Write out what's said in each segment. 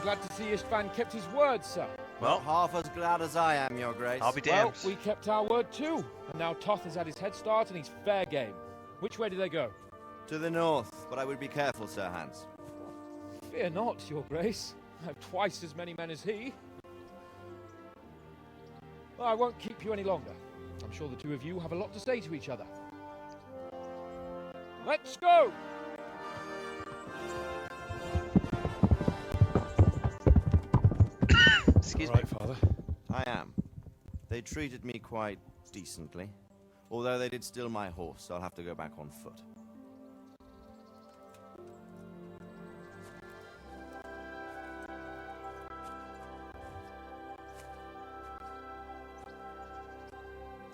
glad to see Istvan kept his word, sir. Well, Not half as glad as I am, Your Grace. I'll be damned. Well, we kept our word too. And now Toth has had his head start and he's fair game. Which way do they go? To the north, but I would be careful, Sir Hans. Fear not, Your Grace. I have twice as many men as he. Well, I won't keep you any longer. I'm sure the two of you have a lot to say to each other. Let's go! Excuse me. Father. I am. They treated me quite decently. Although they did steal my horse, so I'll have to go back on foot.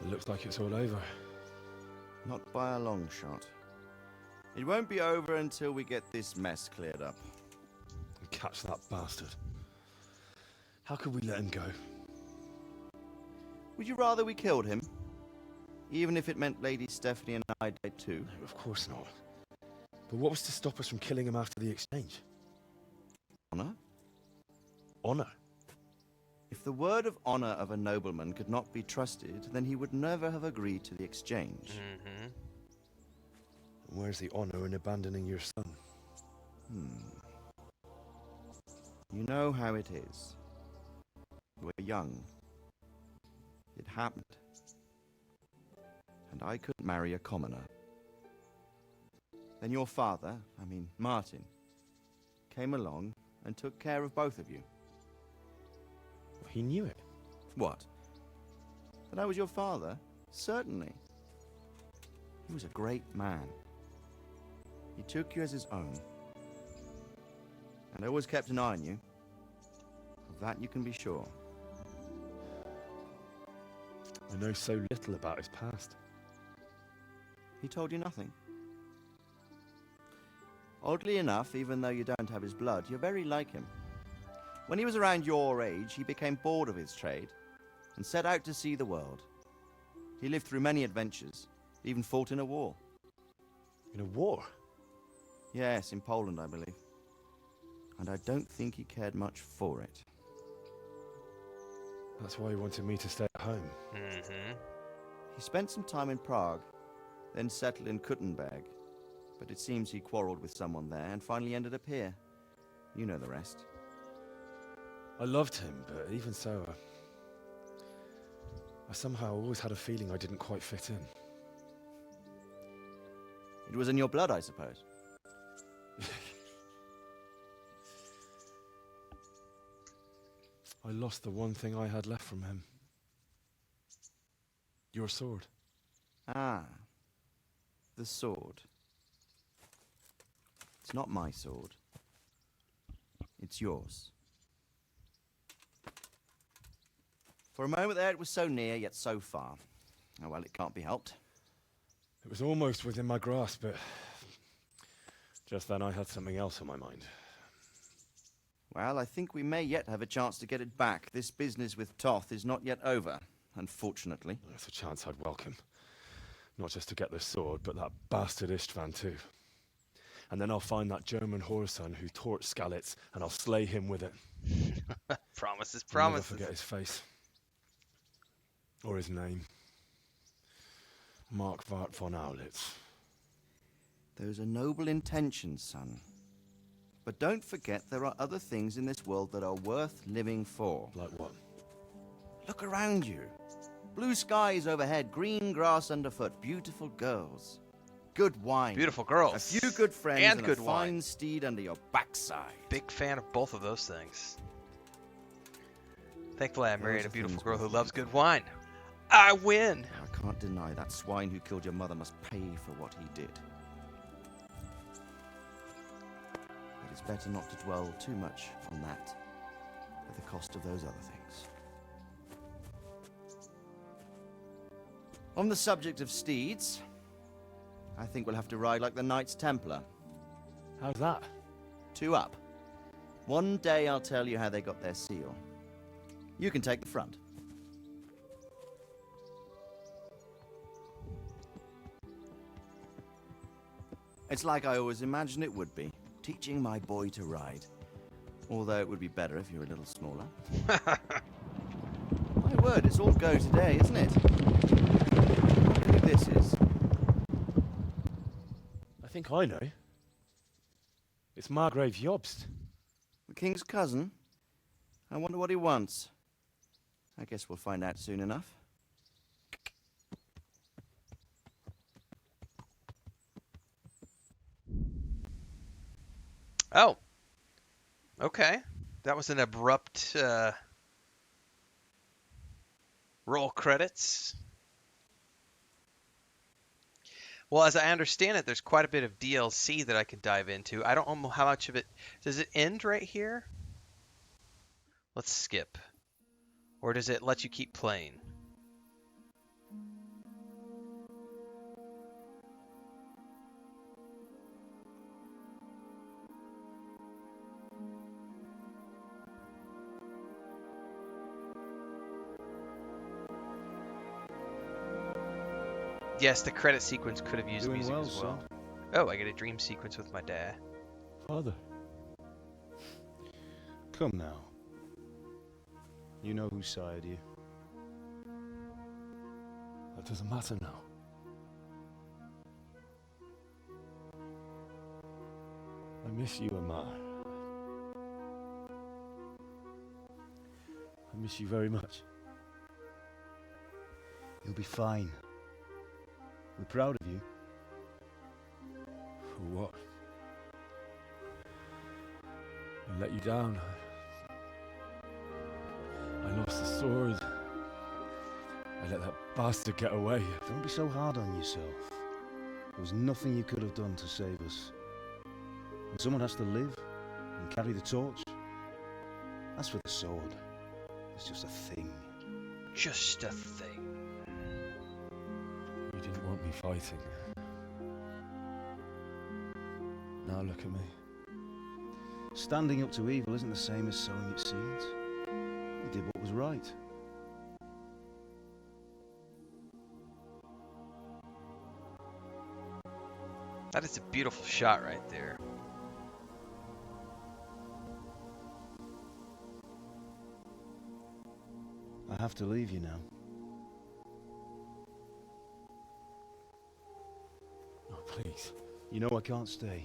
It looks like it's all over. Not by a long shot. It won't be over until we get this mess cleared up. And catch that bastard. How could we let him go? Would you rather we killed him? Even if it meant Lady Stephanie and I died too? No, of course not. But what was to stop us from killing him after the exchange? Honor? Honor? If the word of honor of a nobleman could not be trusted, then he would never have agreed to the exchange. Mm-hmm. And where's the honor in abandoning your son? You know how it is. You were young. It happened. And I couldn't marry a commoner. Then your father, Martin, came along and took care of both of you. He knew it. What? That I was your father? Certainly. He was a great man. He took you as his own. And always kept an eye on you. Of that you can be sure. I know so little about his past. He told you nothing. Oddly enough, even though you don't have his blood, you're very like him. When he was around your age, he became bored of his trade and set out to see the world. He lived through many adventures, even fought in a war. In a war? Yes, in Poland, I believe. And I don't think he cared much for it. That's why he wanted me to stay at home. Mm-hmm. He spent some time in Prague, then settled in Kuttenberg. But it seems he quarreled with someone there and finally ended up here. You know the rest. I loved him, but even so, I somehow always had a feeling I didn't quite fit in. It was in your blood, I suppose. I lost the one thing I had left from him. Your sword. Ah, the sword. It's not my sword. It's yours. For a moment there, it was so near, yet so far. Oh, well, it can't be helped. It was almost within my grasp, but just then I had something else on my mind. Well, I think we may yet have a chance to get it back. This business with Toth is not yet over, unfortunately. That's a chance I'd welcome. Not just to get the sword, but that bastard Istvan too. And then I'll find that German whoreson who torched Skalitz, and I'll slay him with it. Promises, I'll never promises. forget his face. Or his name. Mark Vart von Aulitz. Those are noble intentions, son. But don't forget there are other things in this world that are worth living for. Like what? Look around you. Blue skies overhead, green grass underfoot, beautiful girls. Good wine. Beautiful girls. A few good friends And good a wine. fine steed under your backside. Big fan of both of those things. Thankfully, I married Those a are beautiful things girl who worth loves living good wine. I win. I can't deny that swine who killed your mother must pay for what he did. But it's better not to dwell too much on that at the cost of those other things. On the subject of steeds, I think we'll have to ride like the Knights Templar. How's that? 2 up. One day I'll tell you how they got their seal. You can take the front. It's like I always imagined it would be, teaching my boy to ride. Although it would be better if you were a little smaller. My word, it's all go today, isn't it? What do you think this is? I think I know. It's Margrave Jobst. The king's cousin? I wonder what he wants. I guess we'll find out soon enough. Oh. Okay. That was an abrupt roll credits. Well, as I understand it, there's quite a bit of DLC that I can dive into. I don't know how much of it... Does it end right here? Let's skip. Or does it let you keep playing? Yes, the credit sequence could have used Doing music well, as well. son. Oh, I get a dream sequence with my dad. Father. Come now. You know whose side you. That doesn't matter now. I miss you, Amar. I miss you very much. You'll be fine. We're proud of you. For what? I let you down. I lost the sword. I let that bastard get away. Don't be so hard on yourself. There was nothing you could have done to save us. And someone has to live and carry the torch. As for the sword, it's just a thing. Just a thing. You didn't want me fighting. Now look at me. Standing up to evil isn't the same as sowing its seeds. You did what was right. That is a beautiful shot right there. I have to leave you now. Oh, please. You know I can't stay.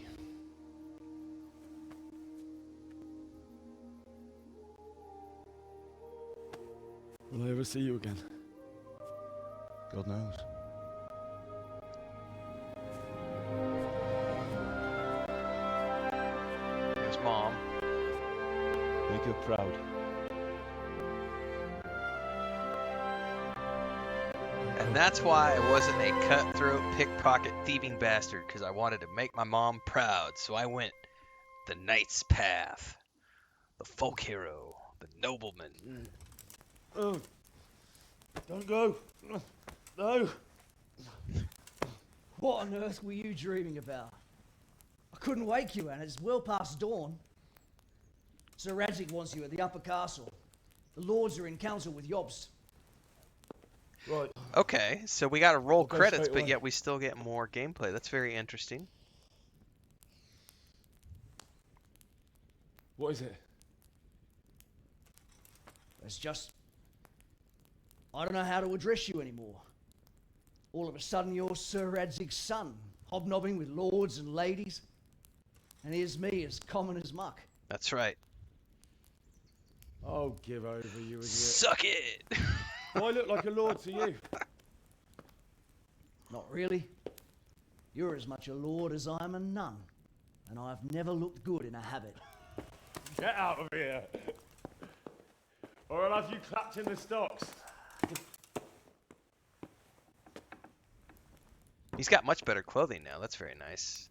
Will I ever see you again? God knows. There's Mom. Make her proud. And that's why I wasn't a cutthroat, pickpocket, thieving bastard, because I wanted to make my mom proud. So I went the knight's path, the folk hero, the nobleman. Oh, don't go. No. What on earth were you dreaming about? I couldn't wake you, and it's well past dawn. Sir Radzig wants you at the upper castle. The lords are in council with Jobst. Right. Okay, so we got to roll We'll go credits, straight but away. yet we still get more gameplay. That's very interesting. What is it? It's just... I don't know how to address you anymore. All of a sudden you're Sir Radzig's son, hobnobbing with lords and ladies. And here's me, as common as muck. That's right. Oh, give over, you idiot. Suck it! Do I look like a lord to you? Not really. You're as much a lord as I am a nun. And I've never looked good in a habit. Get out of here. Or I'll have you clapped in the stocks. He's got much better clothing now. That's very nice.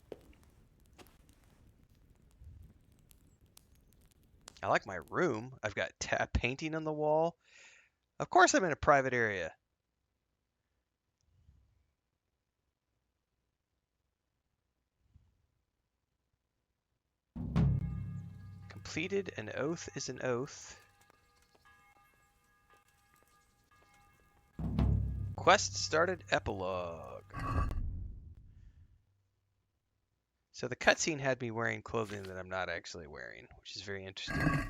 I like my room. I've got painting on the wall. Of course I'm in a private area. Completed an oath is an oath. Quest started epilogue. So the cutscene had me wearing clothing that I'm not actually wearing, which is very interesting.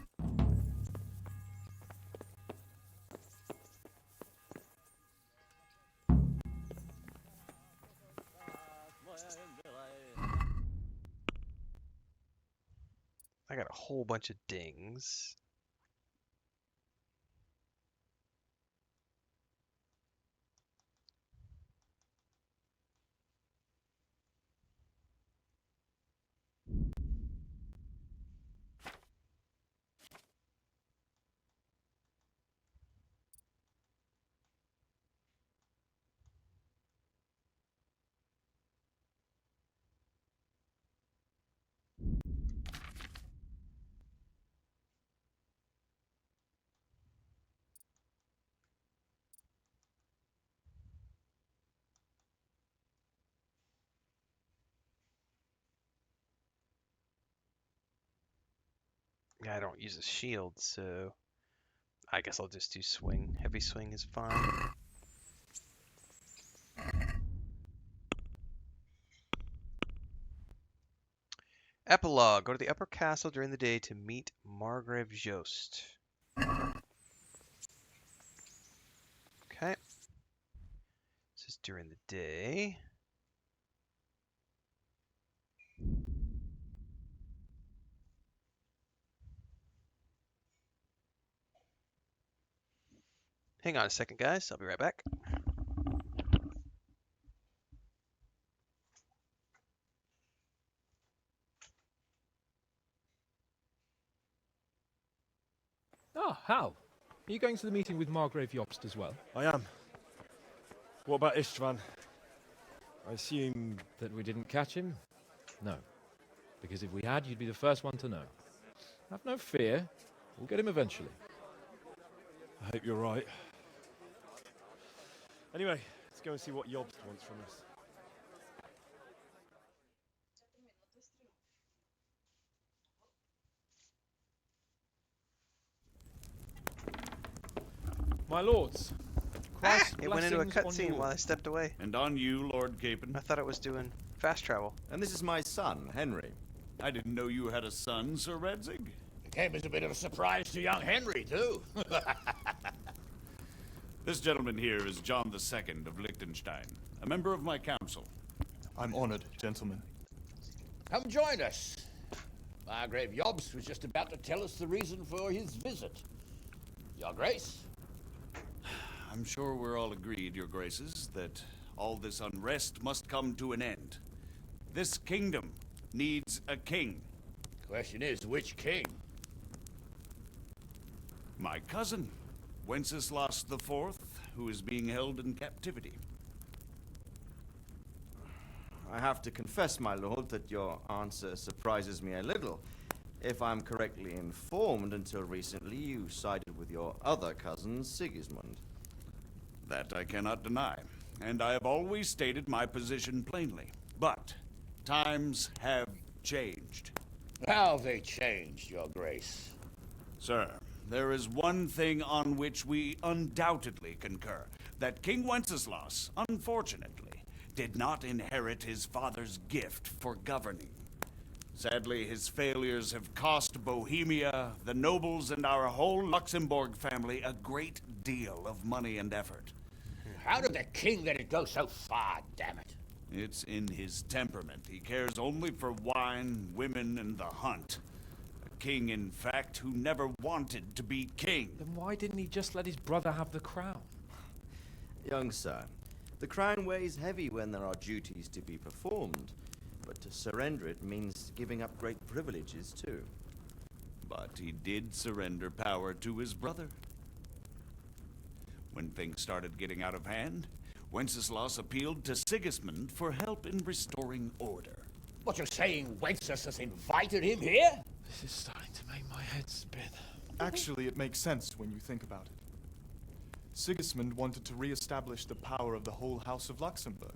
I got a whole bunch of dings. I don't use a shield, so I guess I'll just do swing. Heavy swing is fine. Epilogue. Go to the upper castle during the day to meet Margrave Jost. Okay. This is during the day. Hang on a second, guys. I'll be right back. Ah, Hal. Are you going to the meeting with Margrave Jobst as well? I am. What about Istvan? I assume... That we didn't catch him? No. Because if we had, you'd be the first one to know. Have no fear. We'll get him eventually. I hope you're right. Anyway, let's go and see what Jobst wants from us. My lords. Christ's It went into a blessings on cutscene you all. while I stepped away. And on you, Lord Capon. I thought it was doing fast travel. And this is my son, Henry. I didn't know you had a son, Sir Redzig. It came as a bit of a surprise to young Henry, too. This gentleman here is John II of Liechtenstein, a member of my council. I'm honored, gentlemen. Come join us. Margrave Jobst was just about to tell us the reason for his visit. Your Grace? I'm sure we're all agreed, Your Graces, that all this unrest must come to an end. This kingdom needs a king. Question is, which king? My cousin, Wenceslas IV, who is being held in captivity. I have to confess, my lord, that your answer surprises me a little. If I'm correctly informed, until recently you sided with your other cousin, Sigismund. That I cannot deny, and I have always stated my position plainly. But times have changed. How have they changed, Your Grace? Sir, there is one thing on which we undoubtedly concur. That King Wenceslas, unfortunately, did not inherit his father's gift for governing. Sadly, his failures have cost Bohemia, the nobles, and our whole Luxembourg family a great deal of money and effort. How did the king let it go so far, damn it? It's in his temperament. He cares only for wine, women, and the hunt. A king, in fact, who never wanted to be king. Then why didn't he just let his brother have the crown? Young sir, the crown weighs heavy when there are duties to be performed, but to surrender it means giving up great privileges too. But he did surrender power to his brother. When things started getting out of hand, Wenceslas appealed to Sigismund for help in restoring order. What you're saying, Wenceslas invited him here? This is starting to make my head spin. Actually, it makes sense when you think about it. Sigismund wanted to re-establish the power of the whole House of Luxembourg.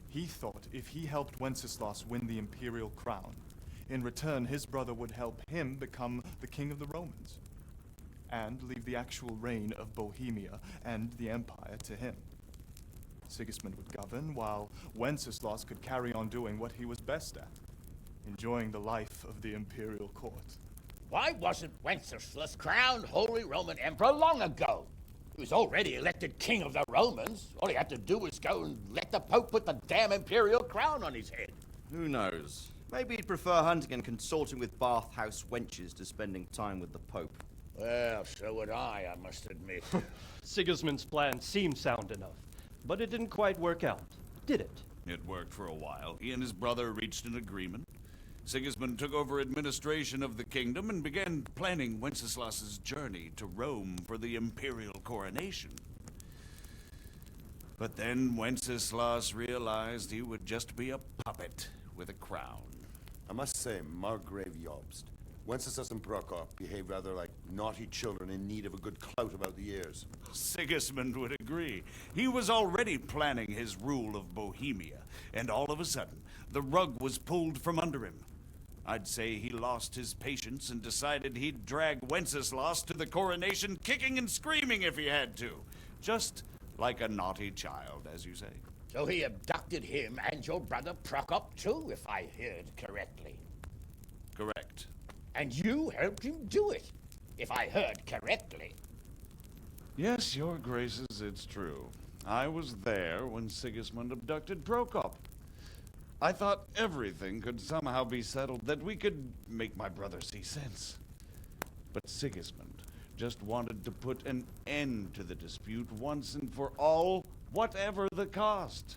He thought if he helped Wenceslas win the imperial crown, in return his brother would help him become the king of the Romans, and leave the actual reign of Bohemia and the empire to him. Sigismund would govern, while Wenceslas could carry on doing what he was best at, enjoying the life of the imperial court. Why wasn't Wenceslas crowned Holy Roman Emperor long ago? He was already elected king of the Romans. All he had to do was go and let the Pope put the damn imperial crown on his head. Who knows? Maybe he'd prefer hunting and consorting with bathhouse wenches to spending time with the Pope. Well, so would I must admit. Sigismund's plan seemed sound enough, but it didn't quite work out, did it? It worked for a while. He and his brother reached an agreement. Sigismund took over administration of the kingdom and began planning Wenceslas's journey to Rome for the imperial coronation. But then Wenceslas realized he would just be a puppet with a crown. I must say, Margrave Jobst, Wenceslas and Prokop behave rather like naughty children in need of a good clout about the ears. Sigismund would agree. He was already planning his rule of Bohemia, and all of a sudden, the rug was pulled from under him. I'd say he lost his patience and decided he'd drag Wenceslas to the coronation kicking and screaming if he had to. Just like a naughty child, as you say. So he abducted him and your brother Prokop too, if I heard correctly. Correct. And you helped him do it, if I heard correctly. Yes, your graces, it's true. I was there when Sigismund abducted Prokop. I thought everything could somehow be settled, that we could make my brother see sense. But Sigismund just wanted to put an end to the dispute once and for all, whatever the cost.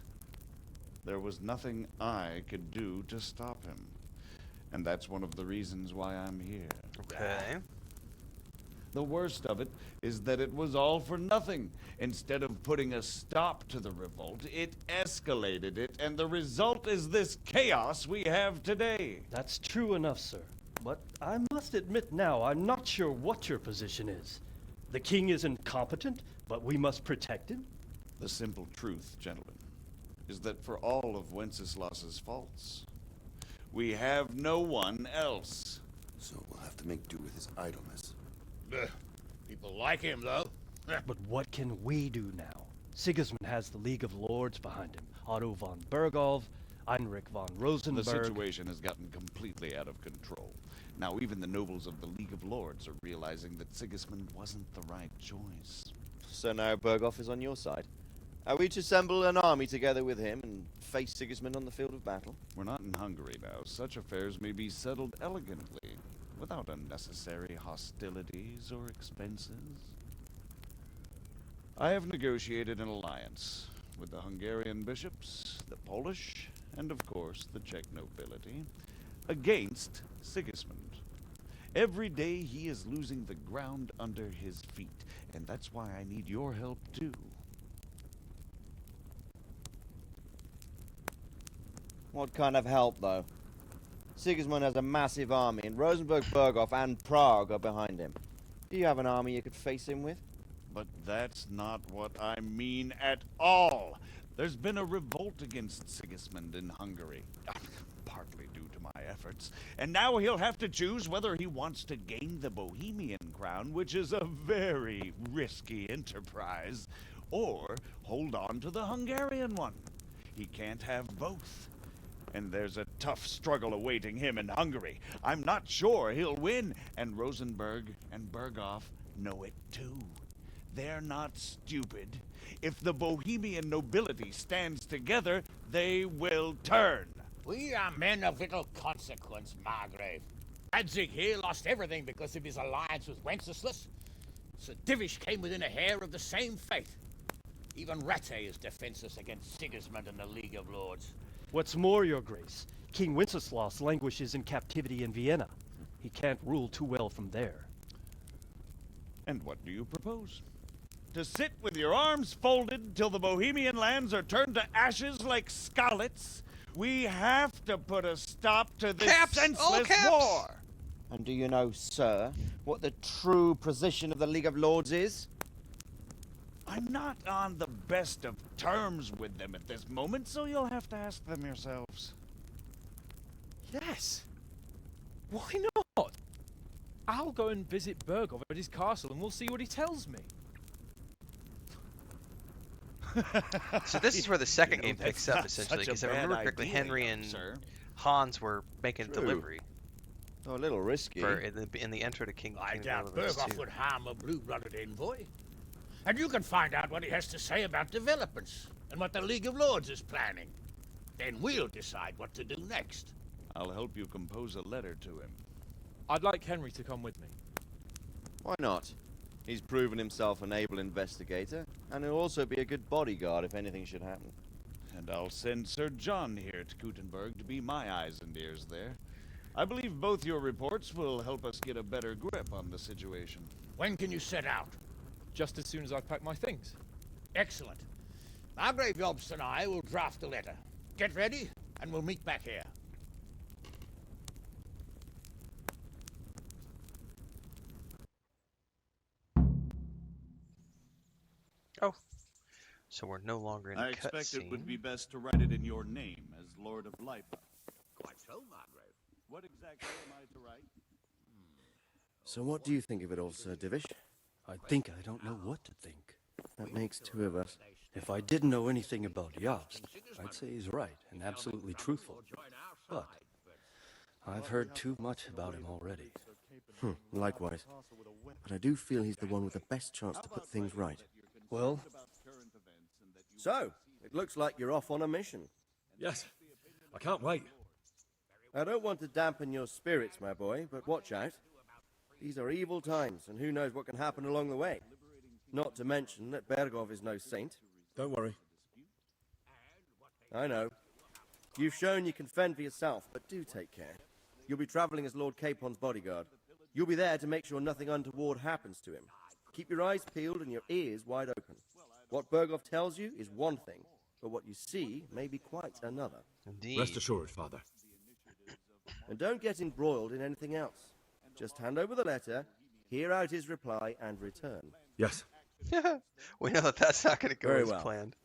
There was nothing I could do to stop him. And that's one of the reasons why I'm here. Okay. The worst of it is that it was all for nothing. Instead of putting a stop to the revolt, it escalated it, and the result is this chaos we have today. That's true enough, sir. But I must admit now, I'm not sure what your position is. The king is incompetent, but we must protect him? The simple truth, gentlemen, is that for all of Wenceslas's faults, we have no one else. So we'll have to make do with his idleness. People like him, though. But what can we do now? Sigismund has the League of Lords behind him. Otto von Bergolf, Heinrich von Rosenberg. The situation has gotten completely out of control. Now even the nobles of the League of Lords are realizing that Sigismund wasn't the right choice. So now Berghoff is on your side. Are we to assemble an army together with him and face Sigismund on the field of battle? We're not in Hungary now. Such affairs may be settled elegantly, without unnecessary hostilities or expenses. I have negotiated an alliance with the Hungarian bishops, the Polish, and of course the Czech nobility, against Sigismund. Every day he is losing the ground under his feet, and that's why I need your help too. What kind of help, though? Sigismund has a massive army, and Rosenberg, Berghoff, and Prague are behind him. Do you have an army you could face him with? But that's not what I mean at all. There's been a revolt against Sigismund in Hungary, partly due to my efforts, and now he'll have to choose whether he wants to gain the Bohemian crown, which is a very risky enterprise, or hold on to the Hungarian one. He can't have both. And there's a tough struggle awaiting him in Hungary. I'm not sure he'll win, and Rosenberg and Berghoff know it too. They're not stupid. If the Bohemian nobility stands together, they will turn. We are men of little consequence, Margrave. Radzig here lost everything because of his alliance with Wenceslas. Sir Divish came within a hair of the same fate. Even Rattay is defenseless against Sigismund and the League of Lords. What's more, your grace, King Wenceslas languishes in captivity in Vienna. He can't rule too well from there. And what do you propose? To sit with your arms folded till the Bohemian lands are turned to ashes like Skalitz? We have to put a stop to this senseless war! And do you know, sir, what the true position of the League of Lords is? I'm not on the best of terms with them at this moment, so you'll have to ask them yourselves. Yes. Why not? I'll go and visit Berghoff at his castle and we'll see what he tells me. So this is where the second game that's picks up, not essentially, such a because if I bad remember correctly, idea, Henry young and sir. Hans were making True. delivery Oh, a little risky. for in the intro to King. I King doubt Deliverance Berghoff 2. would harm a blue-blooded envoy. And you can find out what he has to say about developments and what the League of Lords is planning. Then we'll decide what to do next. I'll help you compose a letter to him. I'd like Henry to come with me. Why not? He's proven himself an able investigator, and he'll also be a good bodyguard if anything should happen. And I'll send Sir John here to Gutenberg to be my eyes and ears there. I believe both your reports will help us get a better grip on the situation. When can you set out? Just as soon as I've packed my things. Excellent. Margrave Jobst and I will draft the letter. Get ready, and we'll meet back here. Oh, so we're no longer in a I expect it would cutscene. be best to write it in your name as Lord of Lipa. Quite so, Margrave. What exactly am I to write? So what do you think of it all, Sir Divish? I think I don't know what to think. That makes two of us. If I didn't know anything about Jobst, I'd say he's right and absolutely truthful. But I've heard too much about him already. Likewise. But I do feel he's the one with the best chance to put things right. Well, So, it looks like you're off on a mission. Yes, I can't wait. I don't want to dampen your spirits, my boy, but watch out. These are evil times, and who knows what can happen along the way. Not to mention that Berghoff is no saint. Don't worry. I know. You've shown you can fend for yourself, but do take care. You'll be traveling as Lord Capon's bodyguard. You'll be there to make sure nothing untoward happens to him. Keep your eyes peeled and your ears wide open. What Berghoff tells you is one thing, but what you see may be quite another. Indeed. Rest assured, Father. And don't get embroiled in anything else. Just hand over the letter, hear out his reply, and return. Yes. We know that that's not going to go Very as well. planned.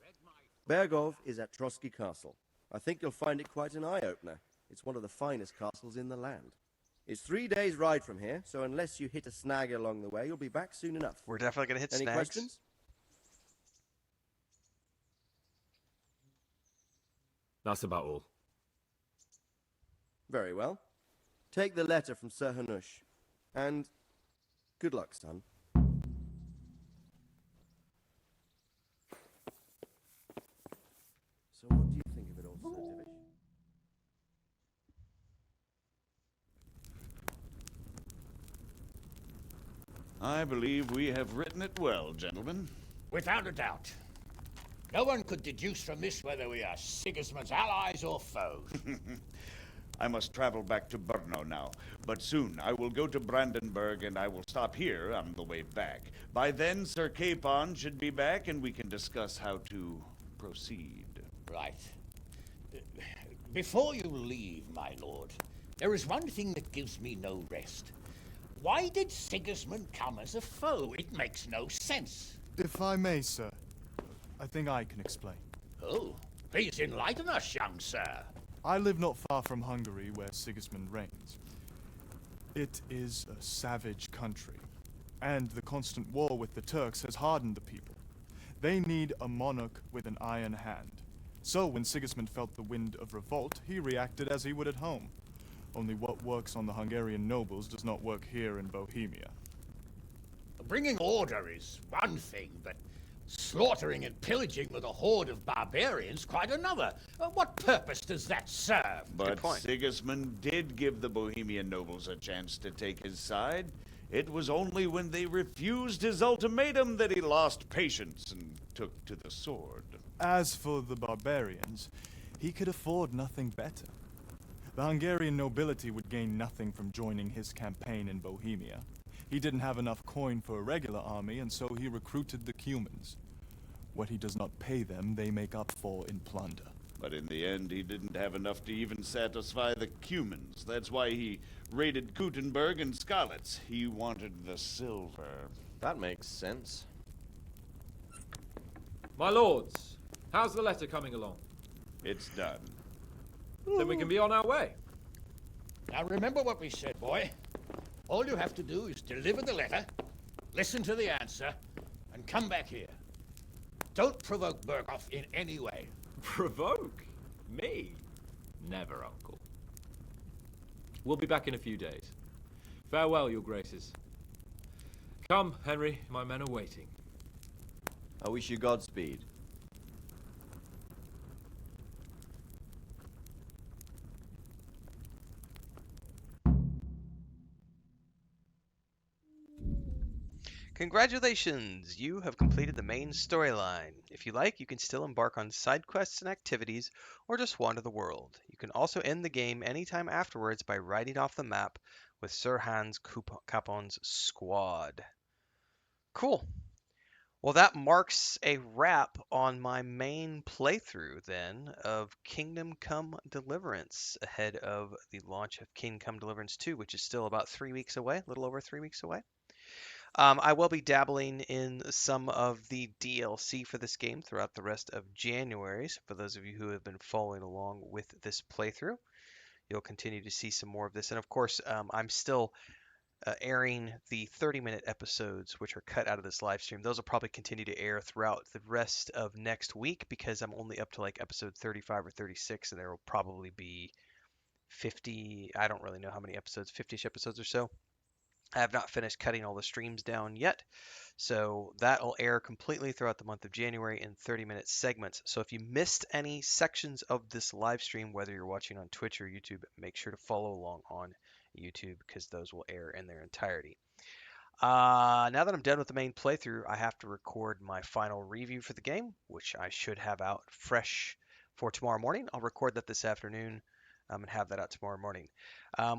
Berghoff is at Trotsky Castle. I think you'll find it quite an eye-opener. It's one of the finest castles in the land. It's 3 days' ride from here, so unless you hit a snag along the way, you'll be back soon enough. We're definitely going to hit Any snags. questions? That's about all. Very well. Take the letter from Sir Hanush. And good luck, son. So what do you think of it all, Sir Divish? I believe we have written it well, gentlemen. Without a doubt. No one could deduce from this whether we are Sigismund's allies or foes. I must travel back to Brno now, but soon I will go to Brandenburg and I will stop here on the way back. By then, Sir Capon should be back and we can discuss how to proceed. Right. Before you leave, my lord, there is one thing that gives me no rest. Why did Sigismund come as a foe? It makes no sense. If I may, sir, I think I can explain. Oh, please enlighten us, young sir. I live not far from Hungary, where Sigismund reigns. It is a savage country, and the constant war with the Turks has hardened the people. They need a monarch with an iron hand. So when Sigismund felt the wind of revolt, he reacted as he would at home. Only what works on the Hungarian nobles does not work here in Bohemia. Bringing order is one thing, but slaughtering and pillaging with a horde of barbarians quite another. What purpose does that serve? But Sigismund did give the Bohemian nobles a chance to take his side. It was only when they refused his ultimatum that he lost patience and took to the sword. As for the barbarians, he could afford nothing better. The Hungarian nobility would gain nothing from joining his campaign in Bohemia. He didn't have enough coin for a regular army, and so he recruited the Cumans. What he does not pay them, they make up for in plunder. But in the end, he didn't have enough to even satisfy the Cumans. That's why he raided Gutenberg and Skalitz. He wanted the silver. That makes sense. My lords, how's the letter coming along? It's done. Then we can be on our way. Now remember what we said, boy. All you have to do is deliver the letter, listen to the answer, and come back here. Don't provoke Berghoff in any way. Provoke? Me? Never, Uncle. We'll be back in a few days. Farewell, your graces. Come, Henry, my men are waiting. I wish you Godspeed. Congratulations! You have completed the main storyline. If you like, you can still embark on side quests and activities, or just wander the world. You can also end the game anytime afterwards by writing off the map with Sir Hans Capon's squad. Cool. Well, that marks a wrap on my main playthrough, then, of Kingdom Come Deliverance, ahead of the launch of Kingdom Come Deliverance 2, which is still about 3 weeks away, a little over 3 weeks away. I will be dabbling in some of the DLC for this game throughout the rest of January. So for those of you who have been following along with this playthrough, you'll continue to see some more of this. And of course, I'm still airing the 30-minute episodes, which are cut out of this live stream. Those will probably continue to air throughout the rest of next week because I'm only up to like episode 35 or 36, and there will probably be 50. I don't really know how many episodes, 50-ish episodes or so. I have not finished cutting all the streams down yet, so that'll air completely throughout the month of January in 30-minute segments. So if you missed any sections of this live stream, whether you're watching on Twitch or YouTube, make sure to follow along on YouTube because those will air in their entirety. Now that I'm done with the main playthrough, I have to record my final review for the game, which I should have out fresh for tomorrow morning. I'll record that this afternoon and have that out tomorrow morning.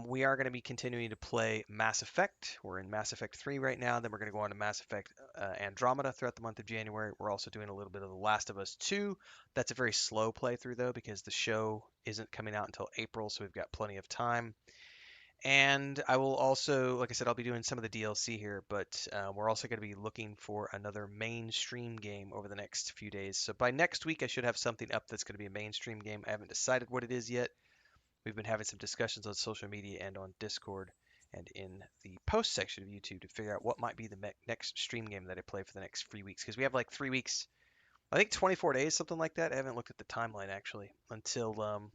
We are going to be continuing to play Mass Effect. We're in Mass Effect 3 right now. Then we're going to go on to Mass Effect Andromeda throughout the month of January. We're also doing a little bit of The Last of Us 2. That's a very slow playthrough, though, because the show isn't coming out until April, so we've got plenty of time. And I will also, like I said, I'll be doing some of the DLC here, but we're also going to be looking for another mainstream game over the next few days. So by next week, I should have something up that's going to be a mainstream game. I haven't decided what it is yet. We've been having some discussions on social media and on Discord and in the post section of YouTube to figure out what might be the next stream game that I play for the next 3 weeks. Because we have like 3 weeks, I think 24 days, something like that. I haven't looked at the timeline actually until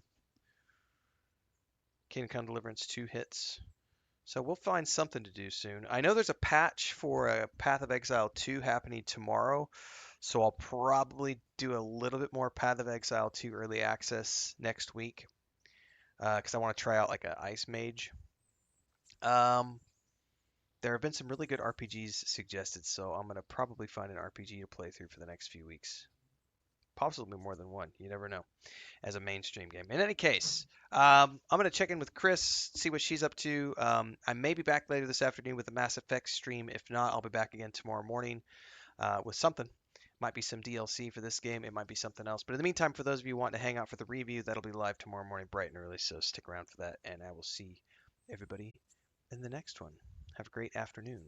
Kingdom Come Deliverance 2 hits. So we'll find something to do soon. I know there's a patch for Path of Exile 2 happening tomorrow. So I'll probably do a little bit more Path of Exile 2 early access next week. Because I want to try out like an Ice Mage. There have been some really good RPGs suggested, so I'm going to probably find an RPG to play through for the next few weeks. Possibly more than one. You never know. As a mainstream game. In any case, I'm going to check in with Chris, see what she's up to. I may be back later this afternoon with the Mass Effect stream. If not, I'll be back again tomorrow morning with something. Might be some DLC for this game. It might be something else. But in the meantime, for those of you wanting to hang out for the review, that'll be live tomorrow morning bright and early. So stick around for that. And I will see everybody in the next one. Have a great afternoon.